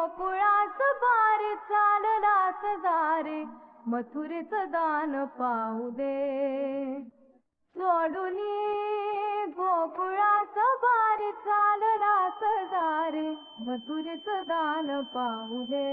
गोकुळास बारे चाललास दारे मथुरेचं दान पाहू दे सोडून गोकुळास बारे चाललास दारे मथुरेचं दान पाहू दे